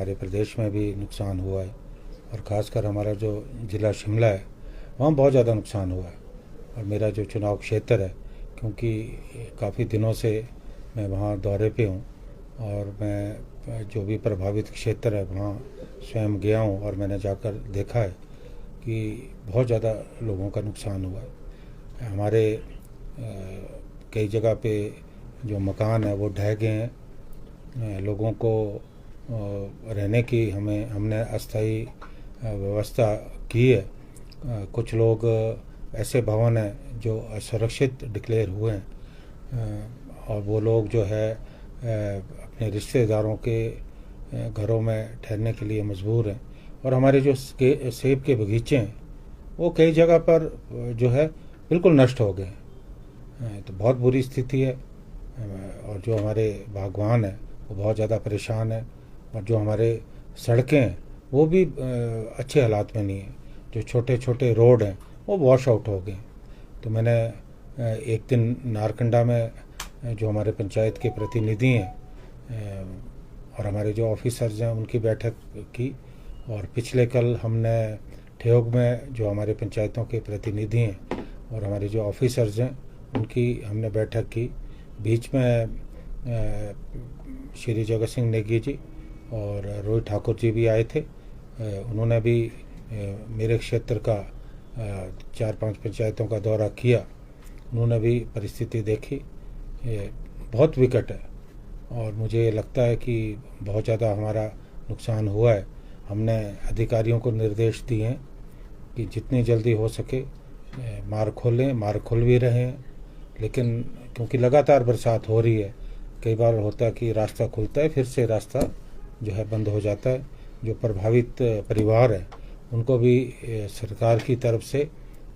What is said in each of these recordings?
हमारे प्रदेश में भी नुकसान हुआ है, और ख़ासकर हमारा जो ज़िला शिमला है वहाँ बहुत ज़्यादा नुकसान हुआ है। और मेरा जो चुनाव क्षेत्र है, क्योंकि काफ़ी दिनों से मैं वहाँ दौरे पे हूँ, और मैं जो भी प्रभावित क्षेत्र है वहाँ स्वयं गया हूँ, और मैंने जाकर देखा है कि बहुत ज़्यादा लोगों का नुकसान हुआ है। हमारे कई जगह पे जो मकान है वो ढह गए हैं। लोगों को रहने की हमने अस्थायी व्यवस्था की है। कुछ लोग ऐसे भवन हैं जो असुरक्षित डिक्लेयर हुए हैं, और वो लोग जो है अपने रिश्तेदारों के घरों में ठहरने के लिए मजबूर हैं। और हमारे जो सेब के बगीचे हैं वो कई जगह पर जो है बिल्कुल नष्ट हो गए हैं। तो बहुत बुरी स्थिति है। और जो हमारे बागवान हैं वो बहुत ज़्यादा परेशान है, और जो हमारे सड़कें हैं वो भी अच्छे हालात में नहीं है। जो छोटे छोटे रोड हैं वो वॉश आउट हो गए। तो मैंने एक दिन नारकंडा में जो हमारे पंचायत के प्रतिनिधि हैं और हमारे जो ऑफिसर्स हैं उनकी बैठक की, और पिछले कल हमने ठेयोग में जो हमारे पंचायतों के प्रतिनिधि हैं और हमारे जो ऑफिसर्स हैं उनकी हमने बैठक की। बीच में श्री जगत सिंह नेगी जी और रोहित ठाकुर जी भी आए थे। उन्होंने भी मेरे क्षेत्र का 4-5 पंचायतों का दौरा किया। उन्होंने भी परिस्थिति देखी, बहुत विकट है, और मुझे लगता है कि बहुत ज़्यादा हमारा नुकसान हुआ है। हमने अधिकारियों को निर्देश दिए हैं कि जितनी जल्दी हो सके मार्ग खोलें। मार्ग खुल भी रहे हैं, लेकिन क्योंकि लगातार बरसात हो रही है, कई बार होता है कि रास्ता खुलता है फिर से रास्ता जो है बंद हो जाता है। जो प्रभावित परिवार है उनको भी सरकार की तरफ से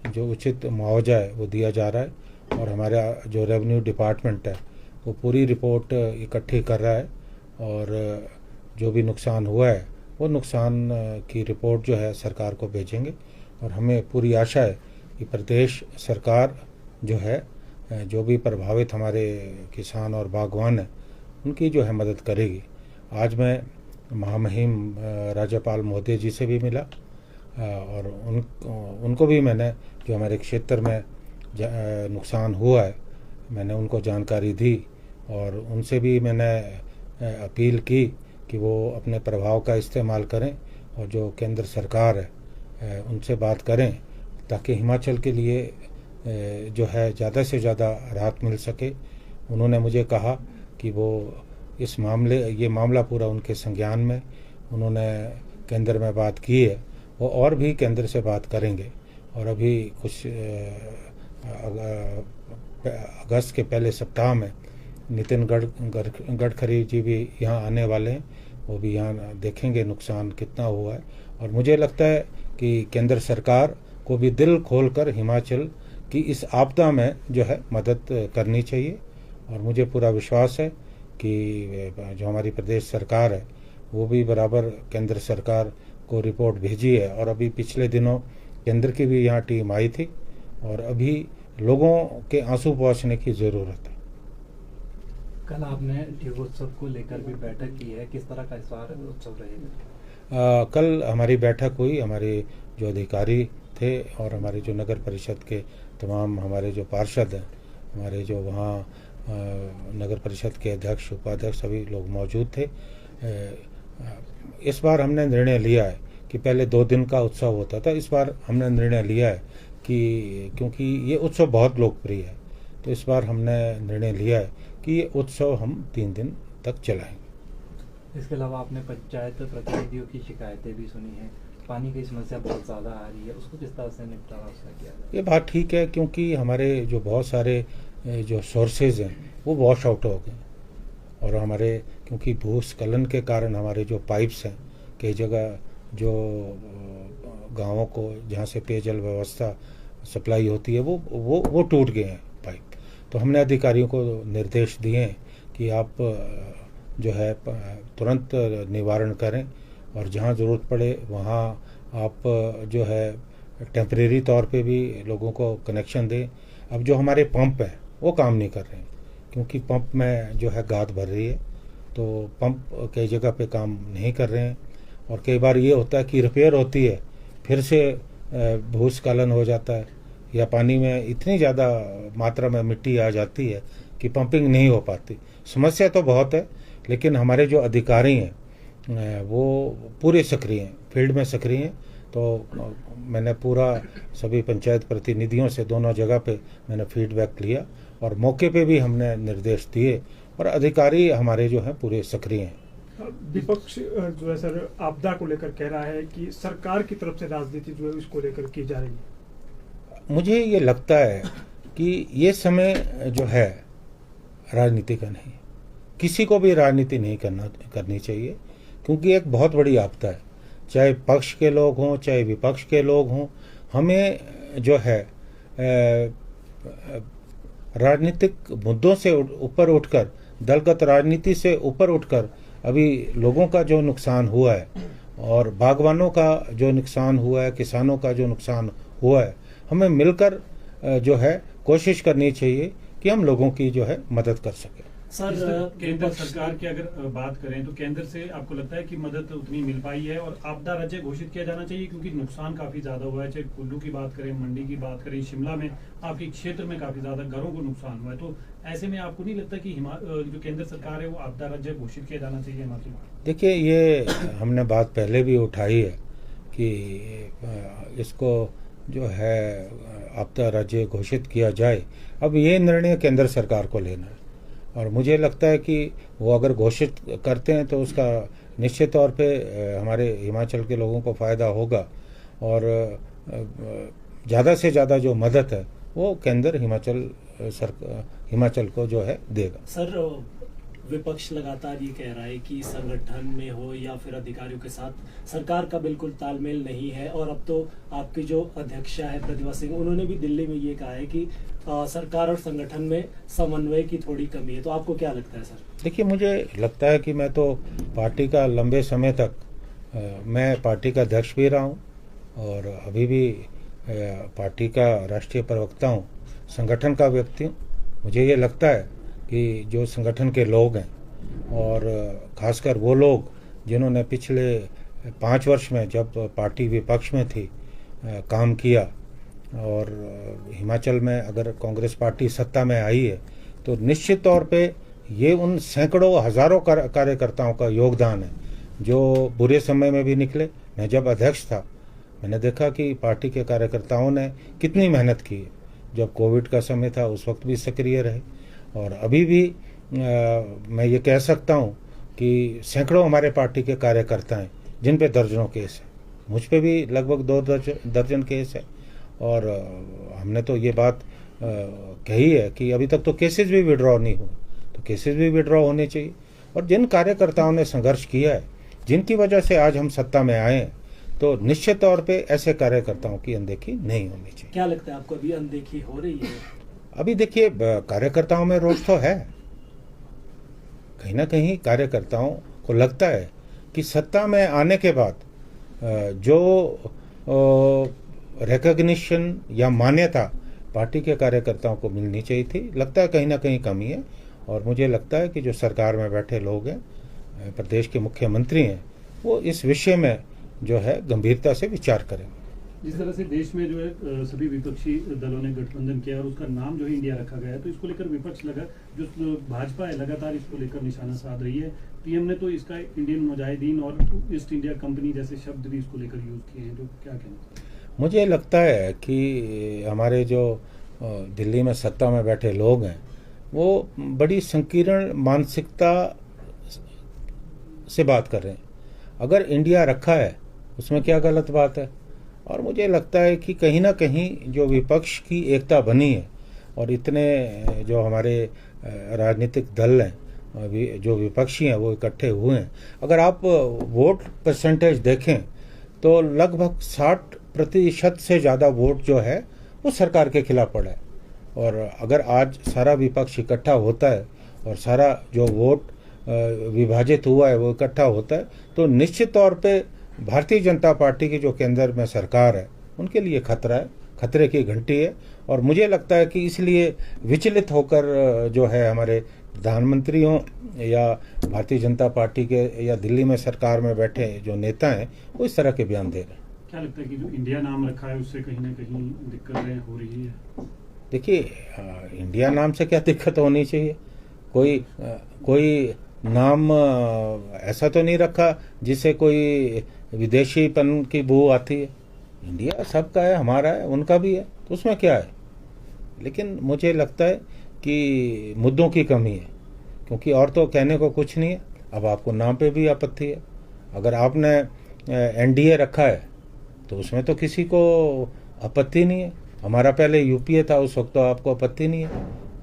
जो उचित मुआवजा है वो दिया जा रहा है। और हमारा जो रेवेन्यू डिपार्टमेंट है वो पूरी रिपोर्ट इकट्ठी कर रहा है, और जो भी नुकसान हुआ है वो नुकसान की रिपोर्ट जो है सरकार को भेजेंगे। और हमें पूरी आशा है कि प्रदेश सरकार जो है जो भी प्रभावित हमारे किसान और बागवान हैं उनकी जो है मदद करेगी। आज मैं महामहिम राज्यपाल महोदय जी से भी मिला, और उनको भी मैंने जो हमारे क्षेत्र में नुकसान हुआ है मैंने उनको जानकारी दी, और उनसे भी मैंने अपील की कि वो अपने प्रभाव का इस्तेमाल करें और जो केंद्र सरकार है उनसे बात करें, ताकि हिमाचल के लिए जो है ज़्यादा से ज़्यादा राहत मिल सके। उन्होंने मुझे कहा कि वो ये मामला पूरा उनके संज्ञान में, उन्होंने केंद्र में बात की है, वो और भी केंद्र से बात करेंगे। और अभी कुछ अगस्त के पहले सप्ताह में नितिन गडकरी जी भी यहाँ आने वाले हैं। वो भी यहाँ देखेंगे नुकसान कितना हुआ है। और मुझे लगता है कि केंद्र सरकार को भी दिल खोलकर हिमाचल की इस आपदा में जो है मदद करनी चाहिए। और मुझे पूरा विश्वास है कि जो हमारी प्रदेश सरकार है वो भी बराबर केंद्र सरकार को रिपोर्ट भेजी है। और अभी पिछले दिनों केंद्र की भी यहाँ टीम आई थी, और अभी लोगों के आंसू पहुँचने की ज़रूरत है। कल आपने ठेगोत्सव को लेकर भी बैठक की है, किस तरह का इस बार उत्सव रहेगा? कल हमारी बैठक हुई। हमारे जो अधिकारी थे और हमारे जो नगर परिषद के तमाम हमारे जो पार्षद हैं, हमारे जो वहाँ नगर परिषद के अध्यक्ष उपाध्यक्ष सभी लोग मौजूद थे। इस बार हमने निर्णय लिया है कि पहले 2 दिन का उत्सव होता था, इस बार हमने निर्णय लिया है कि क्योंकि ये उत्सव बहुत लोकप्रिय है, तो इस बार हमने निर्णय लिया है कि ये उत्सव हम 3 दिन तक चलाएंगे। इसके अलावा आपने पंचायत प्रतिनिधियों की शिकायतें भी सुनी हैं, पानी की समस्या बहुत ज़्यादा आ रही है, उसको किस तरह से निपटारा उसका किया जाए? ये बात ठीक है, क्योंकि हमारे जो बहुत सारे जो सोर्सेज हैं वो वॉश आउट हो गए, और हमारे क्योंकि भूस्खलन के कारण हमारे जो पाइप्स हैं कई जगह जो गांवों को जहाँ से पेयजल व्यवस्था सप्लाई होती है वो टूट गए हैं पाइप। तो हमने अधिकारियों को निर्देश दिए हैं कि आप जो है तुरंत निवारण करें, और जहाँ ज़रूरत पड़े वहाँ आप जो है टेम्परेरी तौर पे भी लोगों को कनेक्शन दें। अब जो हमारे पंप हैं वो काम नहीं कर रहे हैं, क्योंकि पंप में जो है गाद भर रही है, तो पंप कई जगह पे काम नहीं कर रहे हैं, और कई बार ये होता है कि रिपेयर होती है फिर से भूस्खलन हो जाता है, या पानी में इतनी ज़्यादा मात्रा में मिट्टी आ जाती है कि पंपिंग नहीं हो पाती। समस्या तो बहुत है, लेकिन हमारे जो अधिकारी हैं वो पूरे सक्रिय हैं, फील्ड में सक्रिय हैं। तो मैंने पूरा सभी पंचायत प्रतिनिधियों से दोनों जगह पे मैंने फीडबैक लिया, और मौके पे भी हमने निर्देश दिए, और अधिकारी हमारे जो हैं पूरे सक्रिय हैं। विपक्ष जो है सर आपदा को लेकर कह रहा है कि सरकार की तरफ से राजनीति जो है इसको लेकर की जा रही है। मुझे ये लगता है कि ये समय जो है राजनीति का नहीं, किसी को भी राजनीति नहीं करनी चाहिए, क्योंकि एक बहुत बड़ी आपदा है। चाहे पक्ष के लोग हों चाहे विपक्ष के लोग हों, हमें जो है राजनीतिक मुद्दों से ऊपर उठकर, दलगत राजनीति से ऊपर उठकर अभी लोगों का जो नुकसान हुआ है, और बागवानों का जो नुकसान हुआ है, किसानों का जो नुकसान हुआ है, हमें मिलकर जो है कोशिश करनी चाहिए कि हम लोगों की जो है मदद कर सकें। सर, केंद्र सरकार की अगर बात करें तो केंद्र से आपको लगता है कि मदद उतनी मिल पाई है, और आपदा राज्य घोषित किया जाना चाहिए, क्योंकि नुकसान काफी ज्यादा हुआ है। चाहे कुल्लू की बात करें, मंडी की बात करें, शिमला में आपके क्षेत्र में काफी ज्यादा घरों को नुकसान हुआ है। तो ऐसे में आपको नहीं लगता कि जो केंद्र सरकार है वो आपदा राज्य घोषित किया जाना चाहिए हिमाचल? देखिए, ये हमने बात पहले भी उठाई है कि इसको जो है आपदा राज्य घोषित किया जाए। अब ये निर्णय केंद्र सरकार को लेना है, और मुझे लगता है कि वो अगर घोषित करते हैं तो उसका निश्चित तौर पे हमारे हिमाचल के लोगों को फ़ायदा होगा, और ज़्यादा से ज़्यादा जो मदद है वो केंद्र हिमाचल को जो है देगा। सर, विपक्ष लगातार ये कह रहा है कि संगठन में हो या फिर अधिकारियों के साथ सरकार का बिल्कुल तालमेल नहीं है, और अब तो आपकी जो अध्यक्षा है प्रतिभा सिंह, उन्होंने भी दिल्ली में ये कहा है कि सरकार और संगठन में समन्वय की थोड़ी कमी है। तो आपको क्या लगता है सर? देखिए, मुझे लगता है कि मैं तो पार्टी का लंबे समय तक मैं पार्टी का अध्यक्ष भी रहा हूँ, और अभी भी पार्टी का राष्ट्रीय प्रवक्ता हूँ, संगठन का व्यक्ति हूँ। मुझे ये लगता है कि जो संगठन के लोग हैं, और खासकर वो लोग जिन्होंने पिछले 5 वर्ष में जब पार्टी विपक्ष में थी काम किया, और हिमाचल में अगर कांग्रेस पार्टी सत्ता में आई है तो निश्चित तौर पे ये उन सैकड़ों हज़ारों कार्यकर्ताओं का योगदान है जो बुरे समय में भी निकले। मैं जब अध्यक्ष था मैंने देखा कि पार्टी के कार्यकर्ताओं ने कितनी मेहनत की है। जब कोविड का समय था उस वक्त भी सक्रिय रहे, और अभी भी मैं ये कह सकता हूँ कि सैकड़ों हमारे पार्टी के कार्यकर्ता हैं जिन पे दर्जनों केस है। मुझ पे भी लगभग 2 दर्जन केस है, और हमने तो ये बात कही है कि अभी तक तो केसेस भी विड्रॉ नहीं हुए, तो केसेस भी विड्रॉ होने चाहिए। और जिन कार्यकर्ताओं ने संघर्ष किया है, जिनकी वजह से आज हम सत्ता में आए हैं, तो निश्चित तौर पे ऐसे कार्यकर्ताओं की अनदेखी नहीं होनी चाहिए। क्या लगता है आपको, अभी अनदेखी हो रही है? अभी देखिए, कार्यकर्ताओं में रोष तो है, कहीं ना कहीं कार्यकर्ताओं को लगता है कि सत्ता में आने के बाद जो रिकॉग्निशन या मान्यता पार्टी के कार्यकर्ताओं को मिलनी चाहिए थी, लगता है कहीं ना कहीं कमी है। और मुझे लगता है कि जो सरकार में बैठे लोग हैं, प्रदेश के मुख्यमंत्री हैं, वो इस विषय में जो है गंभीरता से विचार करेंगे। जिस तरह से देश में जो है सभी विपक्षी दलों ने गठबंधन किया और उसका नाम जो है इंडिया रखा गया है, तो इसको लेकर विपक्ष जो भाजपा है लगातार इसको लेकर निशाना साध रही है। पीएम ने तो इसका इंडियन मुजाहिदीन और ईस्ट इंडिया कंपनी जैसे शब्द भी इसको लेकर यूज किए हैं, तो क्या कहना? मुझे लगता है कि हमारे जो दिल्ली में सत्ता में बैठे लोग हैं वो बड़ी संकीर्ण मानसिकता से बात कर रहे हैं। अगर इंडिया रखा है उसमें क्या गलत बात है? और मुझे लगता है कि कहीं ना कहीं जो विपक्ष की एकता बनी है, और इतने जो हमारे राजनीतिक दल हैं जो विपक्षी हैं वो इकट्ठे हुए हैं, अगर आप वोट परसेंटेज देखें तो लगभग 60% से ज़्यादा वोट जो है वो सरकार के खिलाफ पड़ा है। और अगर आज सारा विपक्ष इकट्ठा होता है और सारा जो वोट विभाजित हुआ है वो इकट्ठा होता है, तो निश्चित तौर पे भारतीय जनता पार्टी की जो केंद्र में सरकार है उनके लिए खतरा है, खतरे की घंटी है। और मुझे लगता है कि इसलिए विचलित होकर जो है हमारे प्रधानमंत्री हों या भारतीय जनता पार्टी के या दिल्ली में सरकार में बैठे जो नेता हैं वो इस तरह के बयान दे रहे हैं। क्या लगता है कि जो इंडिया नाम रखा है उससे कहीं ना कहीं दिक्कतें हो रही है? देखिए, इंडिया नाम से क्या दिक्कत होनी चाहिए? कोई नाम ऐसा तो नहीं रखा जिससे कोई विदेशीपन की बू आती है। इंडिया सबका है, हमारा है, उनका भी है, तो उसमें क्या है? लेकिन मुझे लगता है कि मुद्दों की कमी है, क्योंकि और तो कहने को कुछ नहीं है। अब आपको नाम पे भी आपत्ति है। अगर आपने एनडीए रखा है तो उसमें तो किसी को आपत्ति नहीं है। हमारा पहले यूपीए था, उस वक्त तो आपको आपत्ति नहीं है।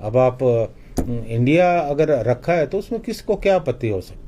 अब आप इंडिया अगर रखा है तो उसमें किसको क्या आपत्ति हो सकती है?